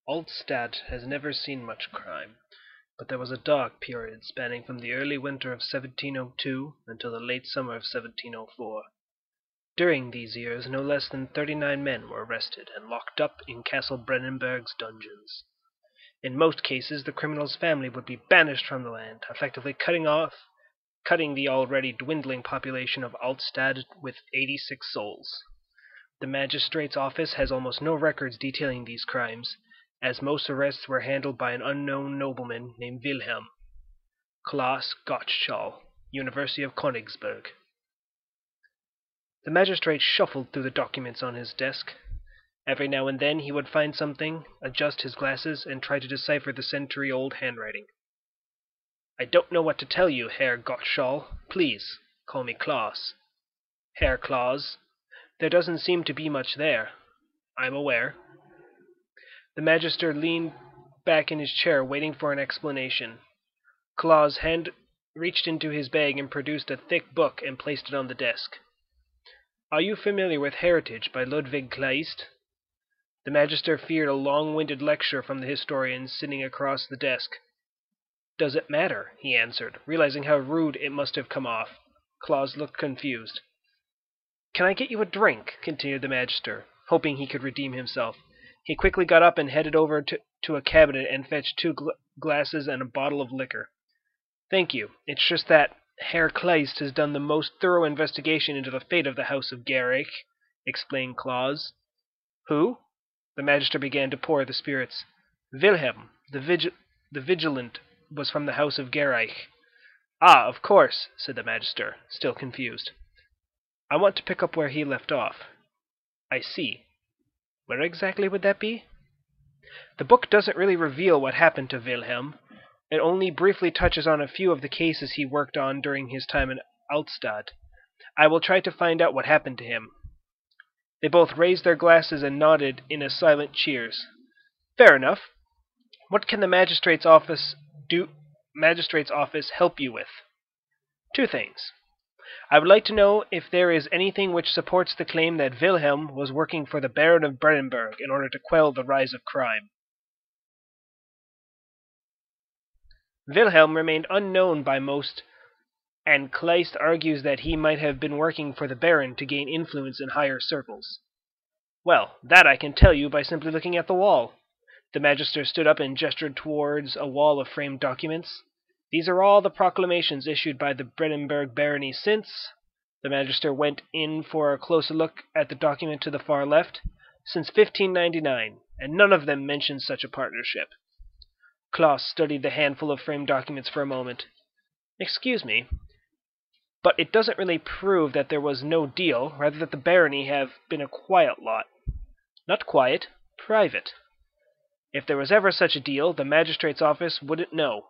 Altstadt has never seen much crime, but there was a dark period spanning from the early winter of 1702 until the late summer of 1704. During these years no less than 39 men were arrested and locked up in Castle Brennenberg's dungeons. In most cases the criminal's family would be banished from the land, effectively cutting the already dwindling population of Altstadt with 86 souls. The magistrate's office has almost no records detailing these crimes, as most arrests were handled by an unknown nobleman named Wilhelm. Klaus Gottschall, University of Königsberg. The magistrate shuffled through the documents on his desk. Every now and then he would find something, adjust his glasses, and try to decipher the century-old handwriting. "I don't know what to tell you, Herr Gottschall. Please, call me Klaus." "Herr Klaus, there doesn't seem to be much there." "I'm aware." The magister leaned back in his chair, waiting for an explanation. Klaus' hand reached into his bag and produced a thick book and placed it on the desk. "Are you familiar with Heritage by Ludwig Kleist?" The magister feared a long-winded lecture from the historian sitting across the desk. "Does it matter?" he answered, realizing how rude it must have come off. Klaus looked confused. "Can I get you a drink?" continued the magister, hoping he could redeem himself. He quickly got up and headed over to a cabinet and fetched two glasses and a bottle of liquor. "Thank you. It's just that Herr Kleist has done the most thorough investigation into the fate of the house of Gerich," explained Klaus. "Who?" The magister began to pour the spirits. "Wilhelm, the vigilant, was from the house of Gerich." "Ah, of course," said the magister, still confused. "I want to pick up where he left off." "I see. Where exactly would that be?" "The book doesn't really reveal what happened to Wilhelm. It only briefly touches on a few of the cases he worked on during his time in Altstadt. I will try to find out what happened to him." They both raised their glasses and nodded in a silent cheers. "Fair enough. What can the magistrate's office help you with?" "Two things. I would like to know if there is anything which supports the claim that Wilhelm was working for the Baron of Brennenberg in order to quell the rise of crime." Wilhelm remained unknown by most, and Kleist argues that he might have been working for the Baron to gain influence in higher circles. "Well, that I can tell you by simply looking at the wall." The magister stood up and gestured towards a wall of framed documents. "These are all the proclamations issued by the Brennenberg barony since—" The magister went in for a closer look at the document to the far left. "Since 1599, and none of them mention such a partnership." Klaus studied the handful of framed documents for a moment. "Excuse me, but it doesn't really prove that there was no deal, rather that the barony have been a quiet lot." "Not quiet, private. If there was ever such a deal, the magistrate's office wouldn't know.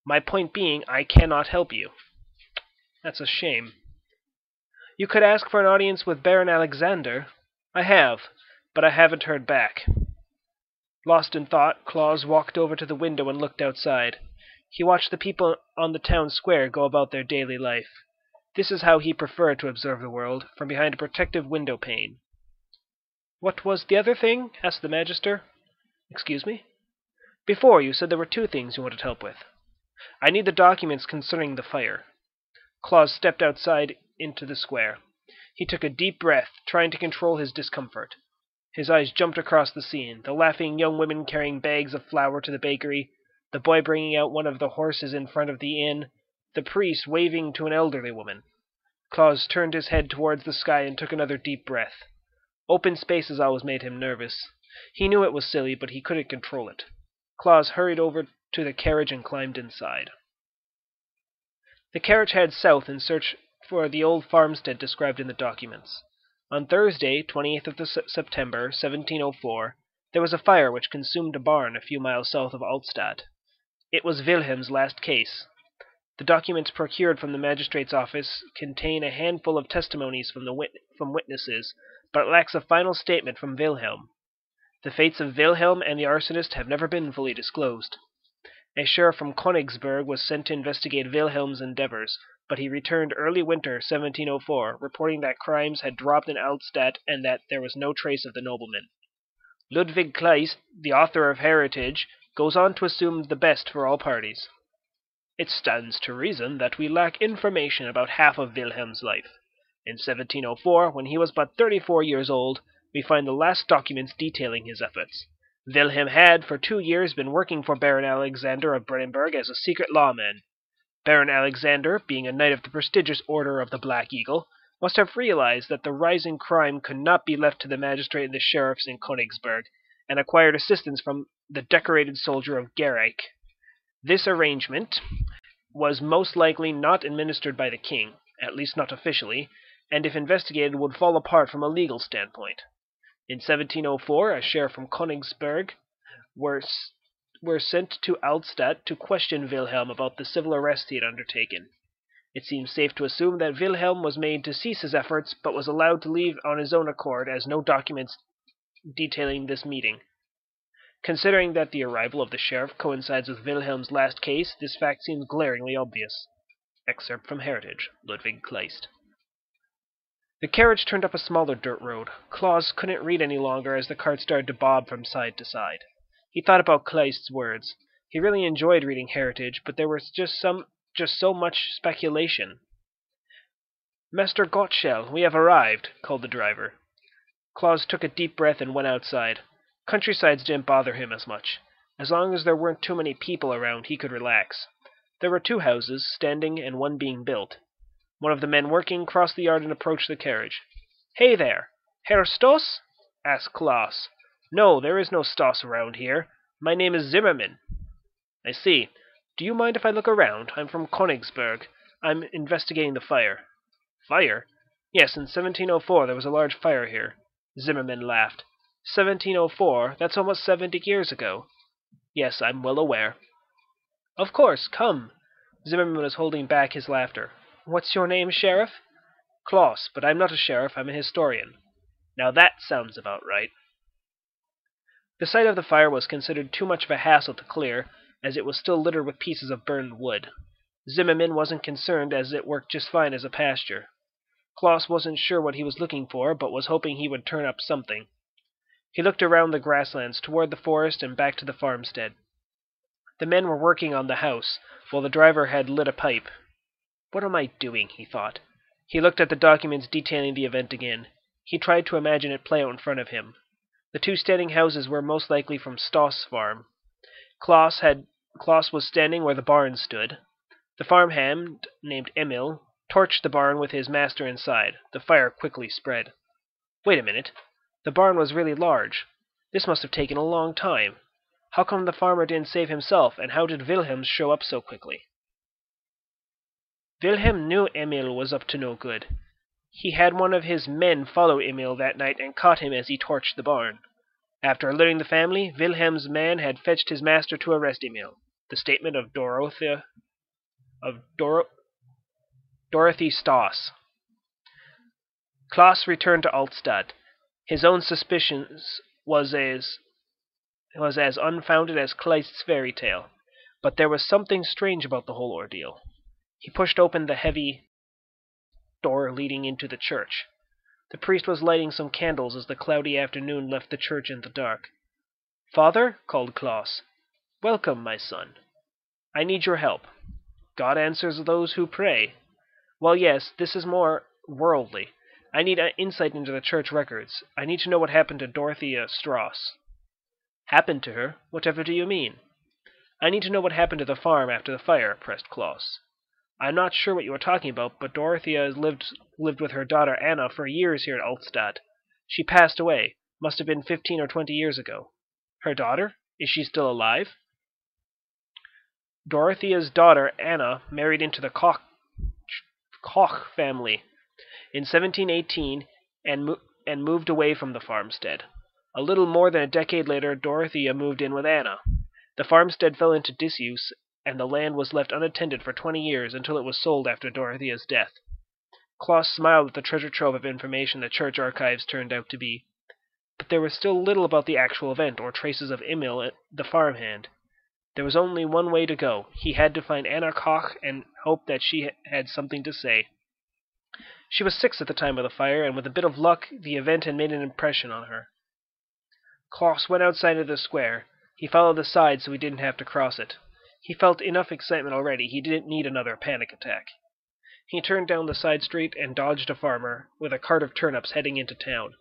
My point being, I cannot help you." "That's a shame." "You could ask for an audience with Baron Alexander." "I have, but I haven't heard back." Lost in thought, Klaus walked over to the window and looked outside. He watched the people on the town square go about their daily life. This is how he preferred to observe the world, from behind a protective window pane. "What was the other thing?" asked the magister. "Excuse me?" "Before, you said there were two things you wanted help with." "I need the documents concerning the fire." Klaus stepped outside into the square. He took a deep breath, trying to control his discomfort. His eyes jumped across the scene, the laughing young women carrying bags of flour to the bakery, the boy bringing out one of the horses in front of the inn, the priest waving to an elderly woman. Klaus turned his head towards the sky and took another deep breath. Open spaces always made him nervous. He knew it was silly, but he couldn't control it. Klaus hurried over to the carriage and climbed inside. The carriage headed south in search for the old farmstead described in the documents. On Thursday, 28th of September, 1704, there was a fire which consumed a barn a few miles south of Altstadt. It was Wilhelm's last case. The documents procured from the magistrate's office contain a handful of testimonies from witnesses, but it lacks a final statement from Wilhelm. The fates of Wilhelm and the arsonist have never been fully disclosed. A sheriff from Königsberg was sent to investigate Wilhelm's endeavors, but he returned early winter 1704, reporting that crimes had dropped in Altstadt and that there was no trace of the nobleman. Ludwig Kleist, the author of Heritage, goes on to assume the best for all parties. It stands to reason that we lack information about half of Wilhelm's life. In 1704, when he was but 34 years old, we find the last documents detailing his efforts. Wilhelm had, for 2 years, been working for Baron Alexander of Brandenburg as a secret lawman. Baron Alexander, being a knight of the prestigious Order of the Black Eagle, must have realized that the rising crime could not be left to the magistrate and the sheriffs in Königsberg, and acquired assistance from the decorated soldier of Gerich. This arrangement was most likely not administered by the king, at least not officially, and if investigated would fall apart from a legal standpoint. In 1704, a sheriff from Königsberg were sent to Altstadt to question Wilhelm about the civil arrest he had undertaken. It seems safe to assume that Wilhelm was made to cease his efforts, but was allowed to leave on his own accord, as no documents detailing this meeting. Considering that the arrival of the sheriff coincides with Wilhelm's last case, this fact seems glaringly obvious. Excerpt from Heritage, Ludwig Kleist. The carriage turned up a smaller dirt road. Claus couldn't read any longer as the cart started to bob from side to side. He thought about Kleist's words. He really enjoyed reading Heritage, but there was just so much speculation. "Master Gottschall, we have arrived," called the driver. Claus took a deep breath and went outside. Countrysides didn't bother him as much. As long as there weren't too many people around, he could relax. There were 2 houses, standing and one being built. One of the men working crossed the yard and approached the carriage. "Hey there! Herr Stoss?" asked Claus. "No, there is no Stoss around here. My name is Zimmermann." "I see. Do you mind if I look around? I'm from Königsberg. I'm investigating the fire." "Fire?" "Yes, in 1704 there was a large fire here." Zimmermann laughed. 1704? That's almost 70 years ago." "Yes, I'm well aware." "Of course, come." Zimmermann was holding back his laughter. "What's your name, Sheriff?" "Klaus, but I'm not a sheriff, I'm a historian." "Now that sounds about right." The site of the fire was considered too much of a hassle to clear, as it was still littered with pieces of burned wood. Zimmermann wasn't concerned, as it worked just fine as a pasture. Klaus wasn't sure what he was looking for, but was hoping he would turn up something. He looked around the grasslands, toward the forest, and back to the farmstead. The men were working on the house, while the driver had lit a pipe. "What am I doing?" he thought. He looked at the documents detailing the event again. He tried to imagine it play out in front of him. The 2 standing houses were most likely from Stoss' farm. Klaus was standing where the barn stood. The farmhand, named Emil, torched the barn with his master inside. The fire quickly spread. Wait a minute. The barn was really large. This must have taken a long time. How come the farmer didn't save himself, and how did Wilhelm show up so quickly? Wilhelm knew Emil was up to no good. He had one of his men follow Emil that night and caught him as he torched the barn. After alerting the family, Wilhelm's man had fetched his master to arrest Emil. The statement of Dorothy Stoss. Klaus returned to Altstadt. His own suspicions was as unfounded as Kleist's fairy tale, but there was something strange about the whole ordeal. He pushed open the heavy door leading into the church. The priest was lighting some candles as the cloudy afternoon left the church in the dark. "Father," called Klaus. "Welcome, my son. I need your help." "God answers those who pray." "Well, yes, this is more worldly. I need insight into the church records. I need to know what happened to Dorothea Strauss." "Happened to her? Whatever do you mean?" "I need to know what happened to the farm after the fire," pressed Klaus. "I'm not sure what you are talking about, but Dorothea has lived with her daughter Anna for years here at Altstadt. She passed away. Must have been 15 or 20 years ago." "Her daughter? Is she still alive?" "Dorothea's daughter Anna married into the Koch family in 1718 and moved away from the farmstead. A little more than a decade later, Dorothea moved in with Anna. The farmstead fell into disuse, and the land was left unattended for 20 years until it was sold after Dorothea's death." Klaus smiled at the treasure trove of information the church archives turned out to be. But there was still little about the actual event, or traces of Emil, the farmhand. There was only one way to go. He had to find Anna Koch and hope that she had something to say. She was 6 at the time of the fire, and with a bit of luck, the event had made an impression on her. Klaus went outside of the square. He followed the side so he didn't have to cross it. He felt enough excitement already. He didn't need another panic attack. He turned down the side street and dodged a farmer with a cart of turnips heading into town.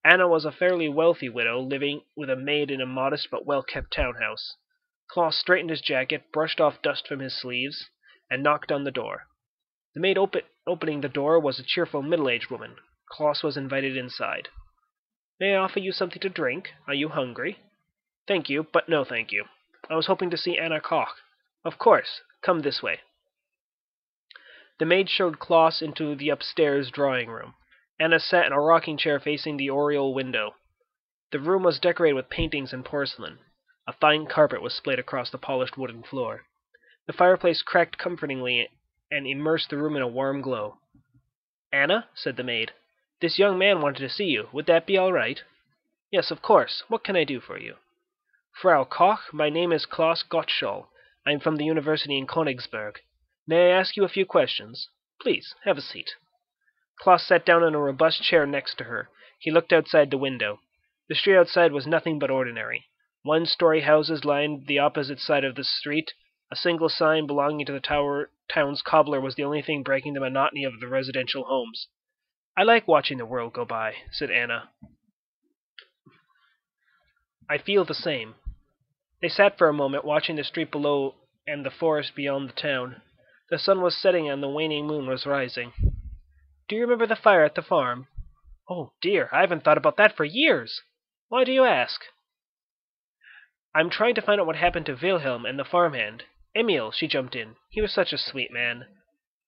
Anna was a fairly wealthy widow, living with a maid in a modest but well-kept townhouse. Klaus straightened his jacket, brushed off dust from his sleeves, and knocked on the door. The maid opening the door was a cheerful middle-aged woman. Klaus was invited inside. "May I offer you something to drink? Are you hungry?" "Thank you, but no thank you. I was hoping to see Anna Koch." "Of course. Come this way." The maid showed Klaus into the upstairs drawing room. Anna sat in a rocking chair facing the oriel window. The room was decorated with paintings and porcelain. A fine carpet was splayed across the polished wooden floor. The fireplace cracked comfortingly and immersed the room in a warm glow. "Anna," said the maid, "this young man wanted to see you. Would that be all right?" "Yes, of course. What can I do for you?" "Frau Koch, my name is Klaus Gottschall. I am from the university in Königsberg. May I ask you a few questions?" "Please, have a seat." Klaus sat down in a robust chair next to her. He looked outside the window. The street outside was nothing but ordinary. One-story houses lined the opposite side of the street. A single sign belonging to the town's cobbler was the only thing breaking the monotony of the residential homes. "I like watching the world go by," said Anna. "I feel the same." They sat for a moment, watching the street below and the forest beyond the town. The sun was setting and the waning moon was rising. "Do you remember the fire at the farm?" "Oh, dear, I haven't thought about that for years." "Why do you ask?" "I'm trying to find out what happened to Wilhelm and the farmhand. Emil," she jumped in. "He was such a sweet man."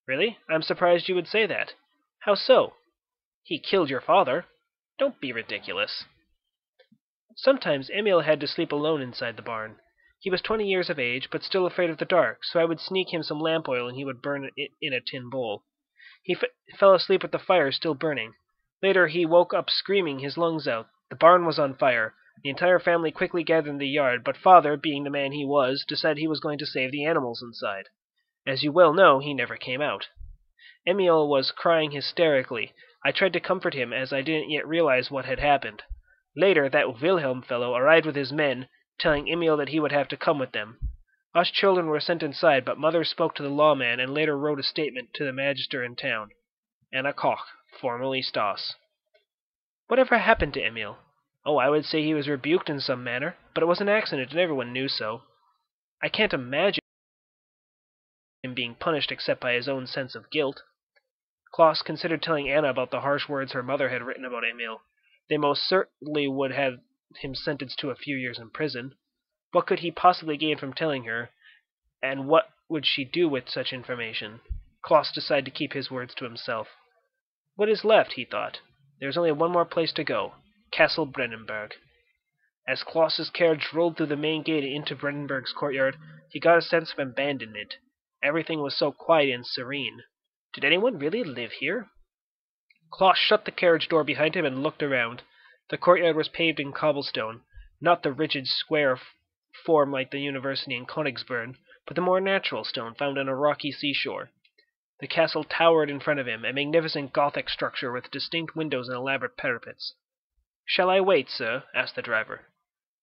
"Really? I'm surprised you would say that." "How so?" "He killed your father." "Don't be ridiculous." "Sometimes Emil had to sleep alone inside the barn. He was 20 years of age, but still afraid of the dark, so I would sneak him some lamp oil and he would burn it in a tin bowl. He fell asleep with the fire still burning. Later he woke up screaming his lungs out. The barn was on fire. The entire family quickly gathered in the yard, but father, being the man he was, decided he was going to save the animals inside. As you well know, he never came out. Emil was crying hysterically. I tried to comfort him, as I didn't yet realize what had happened. Later, that Wilhelm fellow arrived with his men, telling Emil that he would have to come with them. Us children were sent inside, but mother spoke to the lawman and later wrote a statement to the magister in town. Anna Koch, formerly Stas. "Whatever happened to Emil?" "Oh, I would say he was rebuked in some manner, but it was an accident and everyone knew so. I can't imagine him being punished except by his own sense of guilt." Klaus considered telling Anna about the harsh words her mother had written about Emil. They most certainly would have him sentenced to a few years in prison. What could he possibly gain from telling her, and what would she do with such information? Klaus decided to keep his words to himself. What is left, he thought. There is only one more place to go. Castle Brandenburg. As Klaus's carriage rolled through the main gate into Brandenburg's courtyard, he got a sense of abandonment. Everything was so quiet and serene. Did anyone really live here? Klaus shut the carriage door behind him and looked around. The courtyard was paved in cobblestone, not the rigid square form like the university in Königsberg, but the more natural stone found on a rocky seashore. The castle towered in front of him, a magnificent Gothic structure with distinct windows and elaborate parapets. "Shall I wait, sir?" asked the driver.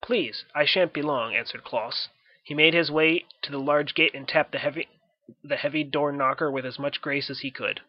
"Please, I shan't be long," answered Klaus. He made his way to the large gate and tapped the heavy door knocker with as much grace as he could.